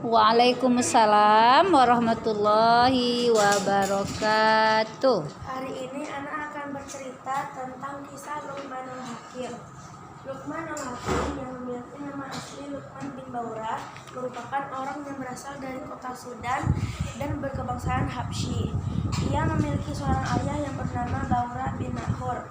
Waalaikumsalam warahmatullahi wabarakatuh. Hari ini anak akan bercerita tentang kisah Luqmanul Hakim. Luqmanul Hakim yang memiliki nama asli Luqman bin Baurah merupakan orang yang berasal dari kota Sudan dan berkebangsaan Habsyi. Ia memiliki seorang ayah yang bernama Baurah bin Nahor.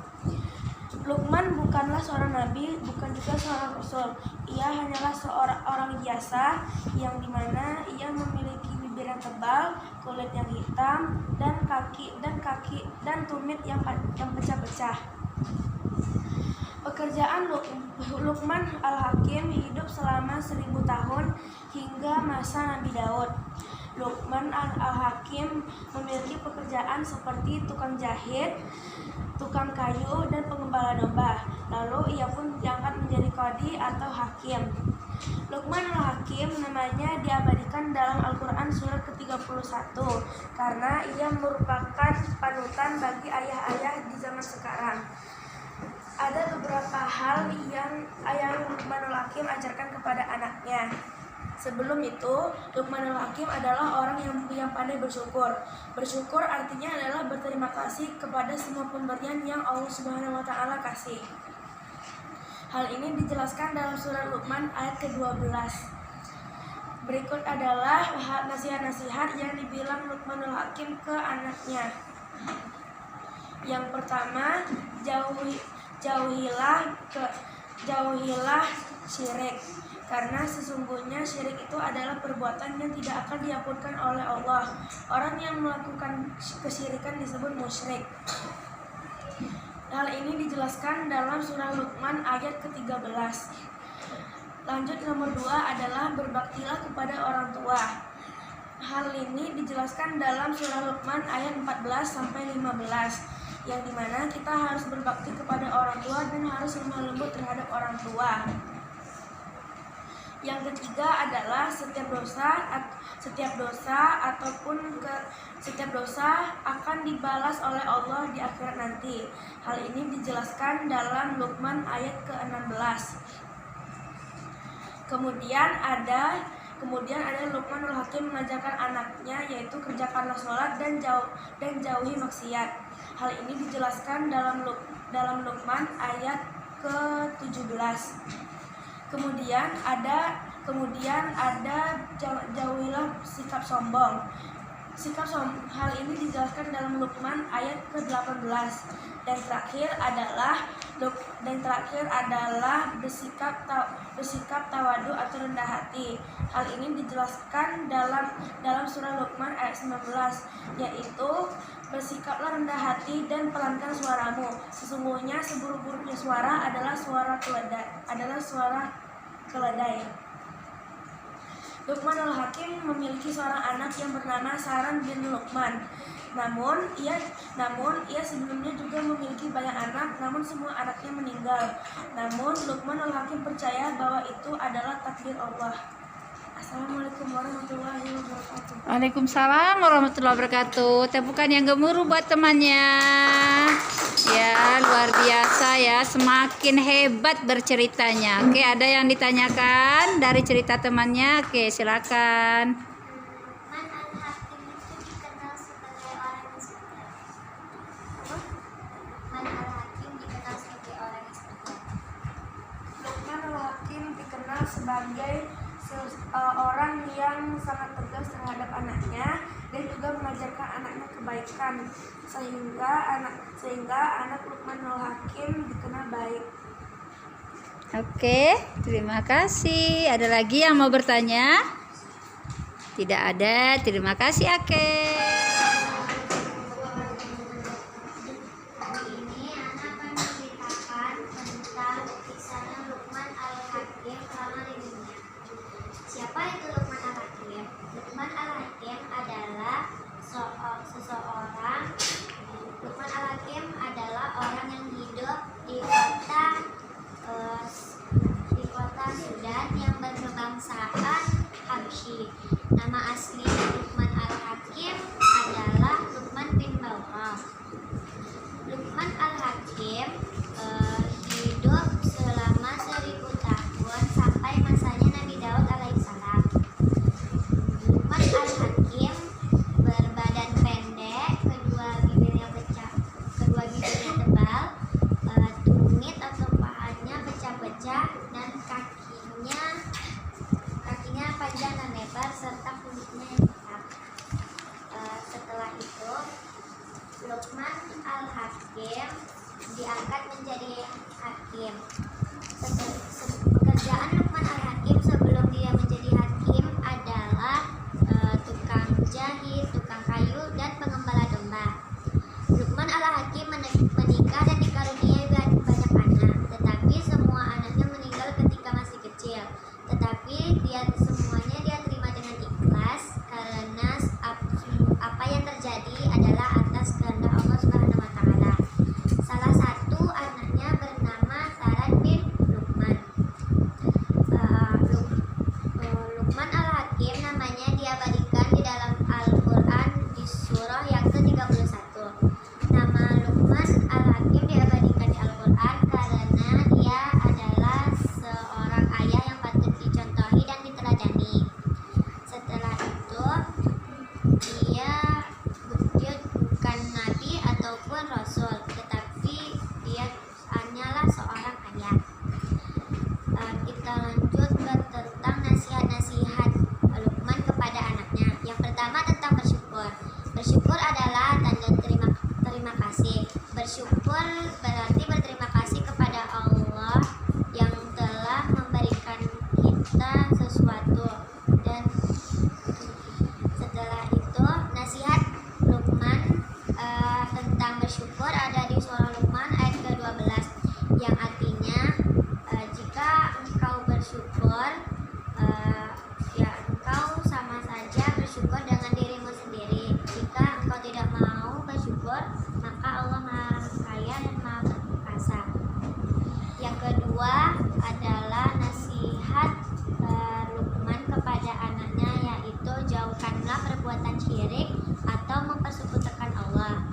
Luqman bukanlah seorang nabi, bukan juga seorang rasul. Ia hanyalah seorang orang biasa yang dimana ia memiliki bibir yang tebal, kulit yang hitam, dan kaki dan tumit yang pecah-pecah. Pekerjaan Luqman al-Hakim hidup selama 1000 tahun hingga masa Nabi Daud. Luqman al-Hakim memiliki pekerjaan seperti tukang jahit, tukang kayu, dan pengembala domba. Lalu ia pun diangkat menjadi qadhi atau hakim. Luqman al-Hakim namanya diabadikan dalam Al-Quran surat ke-31 karena ia merupakan panutan bagi ayah-ayah di zaman sekarang. Ada beberapa hal yang ayah Luqman al-Hakim ajarkan kepada anaknya. Sebelum itu, Luqman al-Hakim adalah orang yang pandai bersyukur. Bersyukur artinya adalah berterima kasih kepada semua pemberian yang Allah Subhanahu wa taala kasih. Hal ini dijelaskan dalam surat Luqman ayat ke-12. Berikut adalah nasihat-nasihat yang dibilang Luqman al-Hakim ke anaknya. Yang pertama, jauhilah syirik. Karena sesungguhnya syirik itu adalah perbuatan yang tidak akan diampunkan oleh Allah. Orang yang melakukan kesyirikan disebut musyrik. Hal ini dijelaskan dalam surah Luqman ayat ke-13. Lanjut, nomor 2 adalah berbaktilah kepada orang tua. Hal ini dijelaskan dalam surah Luqman ayat 14-15, yang dimana kita harus berbakti kepada orang tua dan harus lemah lembut terhadap orang tua. Yang ketiga adalah setiap dosa akan dibalas oleh Allah di akhirat nanti. Hal ini dijelaskan dalam Luqman ayat ke-16. Kemudian ada Luqman al-Hakim mengajarkan anaknya, yaitu kerjakanlah sholat dan jauhi maksiat. Hal ini dijelaskan dalam Luqman ayat ke-17. Kemudian ada jauhilah sikap sombong. Hal ini dijelaskan dalam Luqman ayat ke-18. Dan terakhir adalah bersikap tawadu atau rendah hati. Hal ini dijelaskan dalam surah Luqman ayat 19, yaitu bersikaplah rendah hati dan pelankan suaramu. Sesungguhnya seburuk-buruknya suara adalah suara keledai. Luqman al-Hakim memiliki seorang anak yang bernama Saran bin Luqman. Namun ia sebelumnya juga memiliki banyak anak, namun semua anaknya meninggal. Namun Luqman al-Hakim percaya bahwa itu adalah takdir Allah. Assalamualaikum warahmatullahi wabarakatuh. Waalaikumsalam warahmatullahi wabarakatuh. Tepukan yang gemuruh buat temannya. Ya, luar biasa ya, semakin hebat berceritanya. Oke, ada yang ditanyakan dari cerita temannya? Oke, silakan. Luqman al-Hakim dikenal sebagai orang yang sangat tegas terhadap anaknya dan juga mengajarkan anaknya kebaikan, sehingga anak Luqman al-Hakim dikenal baik. Oke, terima kasih. Ada lagi yang mau bertanya? Tidak ada. Terima kasih, Ake. Ini anak akan menceritakan tentang kisah Luqman al-Hakim selama di dunia. Siapa itu Luqman al-Hakim? Luqman al-Hakim adalah Luqman al-Hakim adalah orang yang hidup di kota Sudan yang berkebangsaan Habsyi. Nama asli Luqman al-Hakim adalah Luqman bin Baurah. Luqman al-Hakim hidup selama 1000 tahun sampai masanya Nabi Daud alaihissalam. diangkat menjadi hakim. Pekerjaan Luqman al-Hakim sebelum dia menjadi hakim adalah tukang jahit, tukang kayu, dan pengembala domba. Luqman al-Hakim menikah dan dikaruniai banyak anak, tetapi semua anaknya meninggal ketika masih kecil. Tetapi semuanya dia terima dengan ikhlas karena apa yang terjadi adalah atas kehendak Allah Subhanahu wa taala. Salah satu anaknya bernama Saran bin Luqman. Luqman al-Hakim namanya diabadikan di dalam Al-Qur'an di surah yang ke-31. Nama Luqman al-Hakim diabadikan di Al-Qur'an karena dia adalah seorang ayah yang patut dicontohi dan diteladani. Setelah itu dia bukan nabi ataupun rasul, tetapi dia hanyalah seorang ayah. Kita lanjut tentang nasihat-nasihat Luqman kepada anaknya. Yang pertama tentang bersyukur. Bersyukur adalah tanda terima kasih. Bersyukur berarti berterima kasih kepada Allah yang telah memberikan kita sesuatu. Dan setelah itu nasihat Luqman tentang bersyukur ada di surah Luqman ayat ke-12 yang artinya jika engkau bersyukur ya engkau sama saja bersyukur dengan dirimu sendiri. Jika engkau tidak mau bersyukur, maka Allah Maha Kaya dan Maha Perkasa. Yang kedua adalah nasihat Luqman kepada anaknya, yaitu jauhkanlah perbuatan syirik atau mempersekutukan Allah.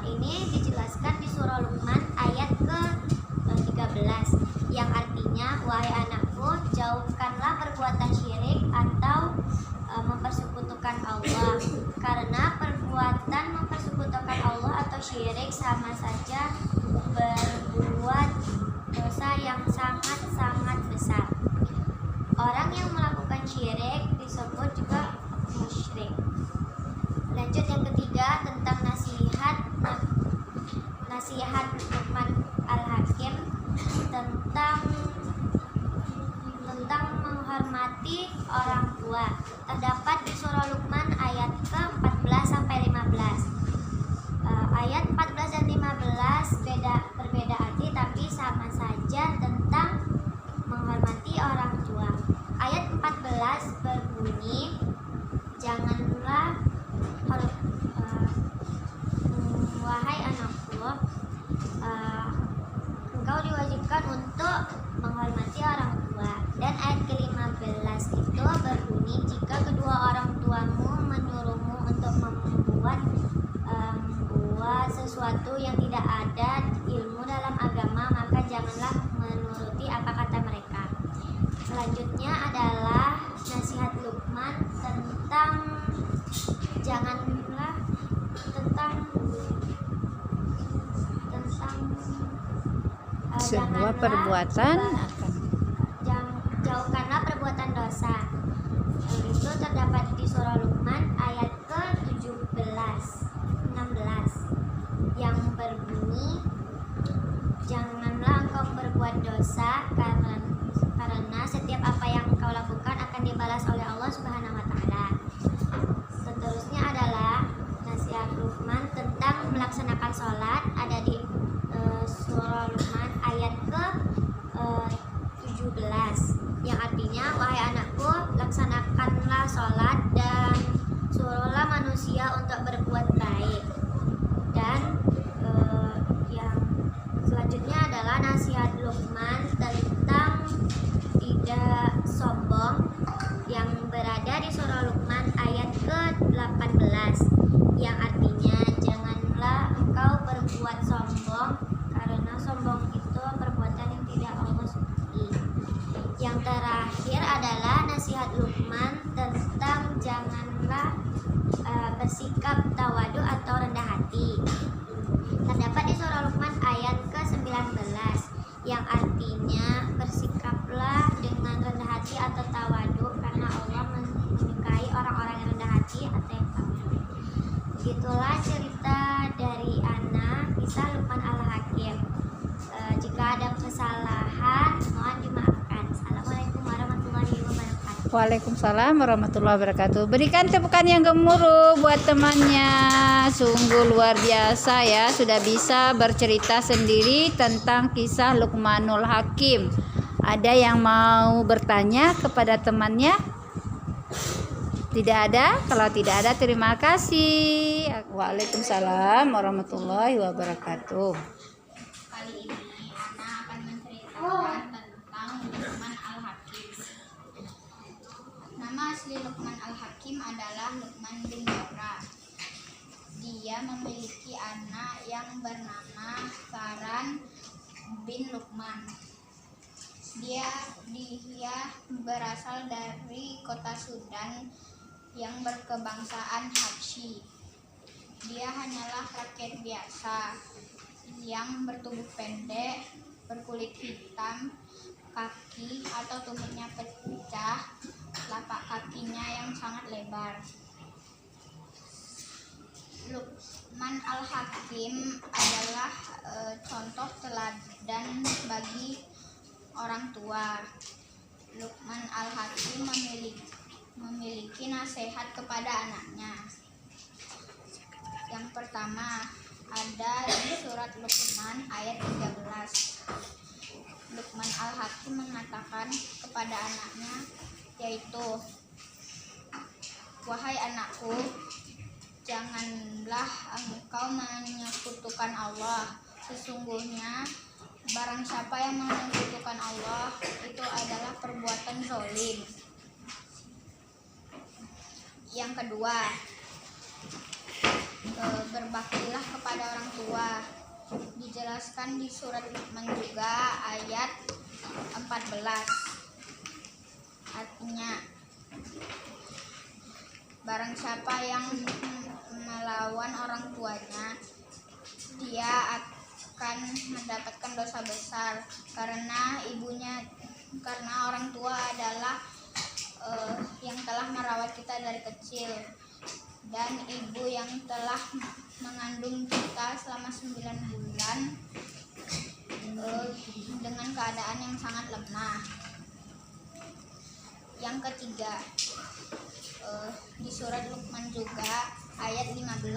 Ini dijelaskan di surah Luqman ayat ke-13 yang artinya, wahai anakku, jauhkanlah perbuatan syirik atau mempersekutukan Allah, karena perbuatan mempersekutukan Allah atau syirik sama saja berbuat dosa yang sangat-sangat besar. Orang yang melakukan syirik disebut juga musyrik. Lanjut yang ketiga tentang nasihat Luqman al-Hakim tentang menghormati orang tua. Terdapat di surah Luqman ayat ke-14 sampai 15. Ayat 14 dan 15 berbeda arti tapi sama saja tentang menghormati orang tua. Ayat 14 berbunyi, janganlah wahai anakku, engkau diwajibkan untuk menghormati orang tua. Dan ayat ke-15 itu berbunyi, jika kedua orang tuamu menyuruhmu untuk membuat sesuatu yang tidak ada ilmu dalam agama, maka janganlah menuruti apa kata mereka. Selanjutnya adalah nasihat Luqman tentang sebuah perbuatan jauhkanlah perbuatan dosa. Itu terdapat di surah Luqman ayat ke-16 yang berbunyi, janganlah engkau berbuat dosa karena setiap apa yang engkau lakukan akan dibalas oleh Allah Subhanahu wa taala. Seterusnya adalah nasihat Luqman tentang melaksanakan sholat, ada di surah Luqman ayat ke-17 yang artinya, wahai anakku, laksanakanlah sholat dan suruhlah manusia untuk berbuat baik. Dan yang selanjutnya adalah nasihat Luqman tentang tidak sombong yang berada di surah Luqman ayat ke-18 yang artinya, janganlah engkau berbuat sombong karena sombong itu perbuatan yang tidak Allah sukai. Yang terakhir adalah nasihat Luqman tentang janganlah bersikap tawadu atau rendah hati. Terdapat di surah Luqman ayat ke-19 yang artinya bersikaplah dengan rendah hati atau tawadu karena Allah menyukai orang-orang yang rendah hati atau yang tawadu. Begitulah cerita dari Ana, kisah Luqman al-Hakim. Waalaikumsalam warahmatullahi wabarakatuh. Berikan tepukan yang gemuruh buat temannya. Sungguh luar biasa ya, sudah bisa bercerita sendiri tentang kisah Luqmanul Hakim. Ada yang mau bertanya kepada temannya? Tidak ada? Kalau tidak ada, terima kasih. Waalaikumsalam warahmatullahi wabarakatuh. Kali ini Ana akan menceritakan tentang Luqman Al-Hakim. Nama asli Luqman Al-Hakim adalah Luqman bin Yora. Dia memiliki anak yang bernama Faran bin Luqman. Dia berasal dari kota Sudan yang berkebangsaan Habsyi. Dia hanyalah rakyat biasa yang bertubuh pendek, berkulit hitam, kaki atau tumitnya pecah, telapak kakinya yang sangat lebar. Luqman Al-Hakim adalah contoh teladan bagi orang tua. Luqman Al-Hakim memiliki nasihat kepada anaknya. Yang pertama ada di surat Luqman ayat 13. Luqman Al-Hakim mengatakan kepada anaknya, yaitu, "Wahai anakku, janganlah engkau menyekutukan Allah. Sesungguhnya barang siapa yang menyekutukan Allah itu adalah perbuatan zalim." Yang kedua, berbaktilah kepada orang tua. Dijelaskan di surat Luqman juga ayat 14. Artinya, barang siapa yang melawan orang tuanya, dia akan mendapatkan dosa besar karena orang tua adalah yang telah merawat kita dari kecil, dan ibu yang telah mengandung kita selama 9 bulan dengan keadaan yang sangat lemah. Yang ketiga, di surat Luqman juga ayat 15,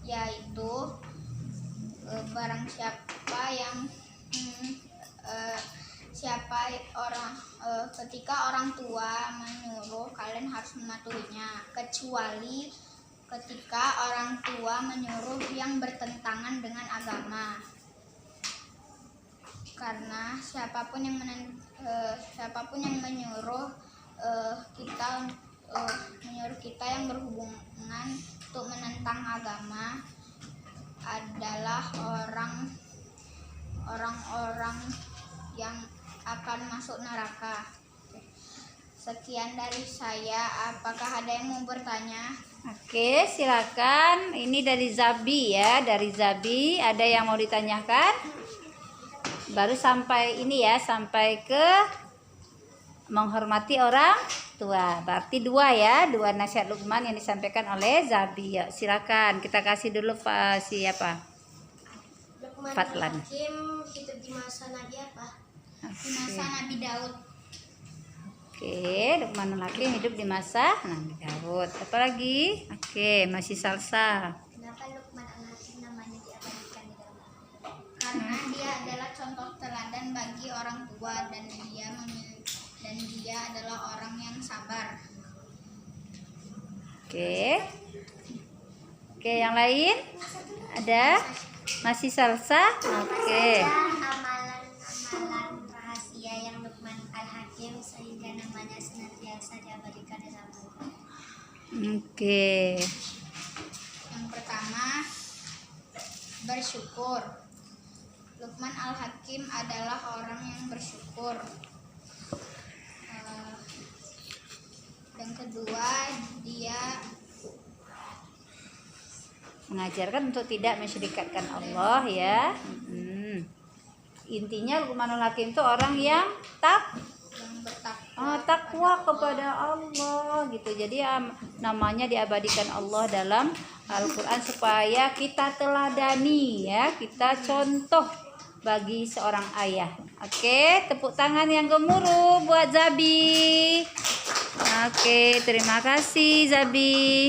yaitu barang siapa yang ketika orang tua menyuruh, kalian harus mematuhinya, kecuali ketika orang tua menyuruh yang bertentangan dengan agama. Karena siapapun yang menyuruh kita yang berhubungan untuk menentang agama adalah orang-orang yang akan masuk neraka. Sekian dari saya. Apakah ada yang mau bertanya? Oke, silakan. Ini dari Zabi ya, dari Zabi. Ada yang mau ditanyakan? Baru sampai ini ya, sampai ke menghormati orang tua. Berarti dua ya, dua nasihat Luqman yang disampaikan oleh Zabi. Ya, silakan. Kita kasih dulu siapa? Luqman Fatlan. Al-Hakim hidup di masa Nabi apa? Di masa Oke. Nabi Daud. Oke, Luqmanul Hakim hidup di masa Nabi Daud. Apa lagi? Oke, masih Salsa. Kenapa Luqman Al-Hakim namanya diabadikan di dalam? Karena dia adalah contoh teladan bagi orang tua, dan dia adalah orang yang sabar. Oke. Oke, yang lain? Ada? Masih Salsa? Oke. Amalan rahasia yang Luqman Al-Hakim sehingga namanya senantiasa diabadikan dalam Al-Quran. Oke. Yang pertama, bersyukur. Luqman Al-Hakim adalah orang yang bersyukur. Yang kedua, dia Mengajarkan untuk tidak mensyirikatkan Allah ya. Intinya Luqmanul Hakim itu orang yang bertakwa takwa kepada Allah gitu. Jadi namanya diabadikan Allah dalam Al-Quran supaya kita teladani ya, kita contoh bagi seorang ayah Oke, tepuk tangan yang gemuruh buat Zabi. Oke, terima kasih Zabi.